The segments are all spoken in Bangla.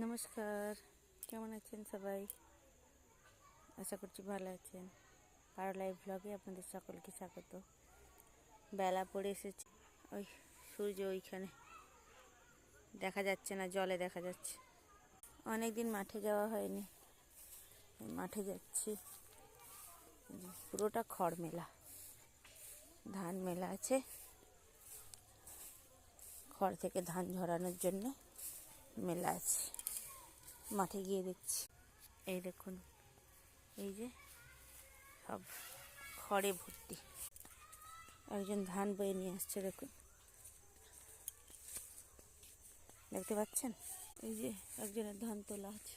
নমস্কার, কেমন আছেন সবাই? আশা করছি ভালো আছেন। পারো লাইভ ব্লগে আপনাদের সকলকে স্বাগত। বেলা পড়ে এসেছে, ওই সূর্য ওইখানে দেখা যাচ্ছে না, জলে দেখা যাচ্ছে। অনেক দিন মাঠে যাওয়া হয়নি, মাঠে যাচ্ছি। পুরোটা খড় মেলা, ধান মেলা আছে, খড় থেকে ধান ঝরানোর জন্য মেলা আছে। মাঠে গিয়ে দেখছি, এই দেখুন, এই যে সব খড়ে ভর্তি। একজন ধান বয়ে নিয়ে আসছে, দেখুন, দেখতে পাচ্ছেন? এই যে একজনের ধান তোলা আছে।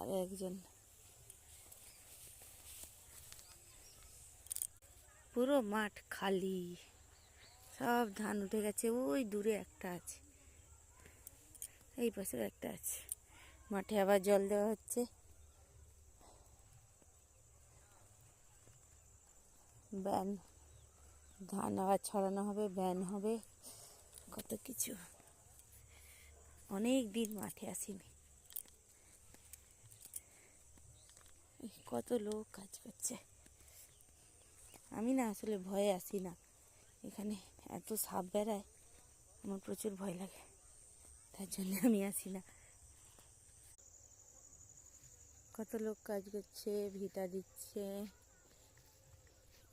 আর একজন, পুরো মাঠ খালি, সব ধান উঠে গেছে। ওই দূরে একটা আছে, এই পাশেও একটা আছে। মাঠে আবার জল দেওয়া হচ্ছে। ব্যান, ধান আবার ছড়ানো হবে, ব্যান হবে, কত কিছু। অনেক দিন মাঠে আসিনি, কত লোক কাজ করছে। আমি না আসলে ভয়ে আসি না, এখানে এত সাপ বেড়ায়, আমার প্রচুর ভয় লাগে, তার জন্য আমি আসি না। কত লোক কাজ করছে, ভিটা দিচ্ছে।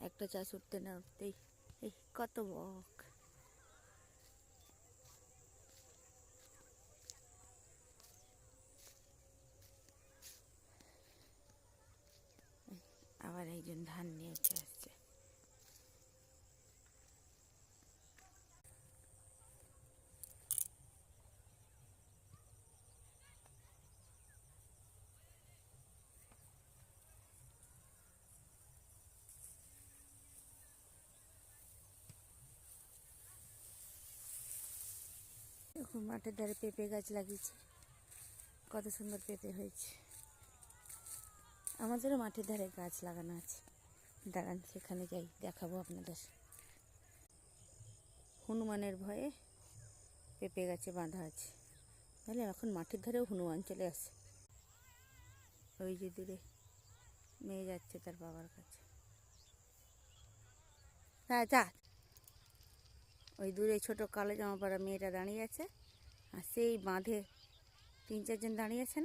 একটা চাষ উঠতে না উঠতেই এই কত বক। আবার একজন ধান নিয়ে উঠে আসছে। দেখুন, মাঠের ধারে পেঁপে গাছ লাগিয়েছে, কত সুন্দর পেঁপে হয়েছে। আমাদেরও মাঠের ধারে গাছ লাগানো আছে, দাঁড়ান সেখানে যাই, দেখাবো আপনাদের। হনুমানের ভয়ে পেঁপে গাছে বাঁধা আছে, তাহলে এখন মাঠের ধারেও হনুমান চলে আসে। ওই যে দূরে মেয়ে যাচ্ছে তার বাবার কাছে। হ্যাঁ, যা। ওই দূরে ছোট কালো জামা পরা মেয়েটা দাঁড়িয়ে আছে, আর সেই বাঁধে 3-4 জন দাঁড়িয়ে আছে না।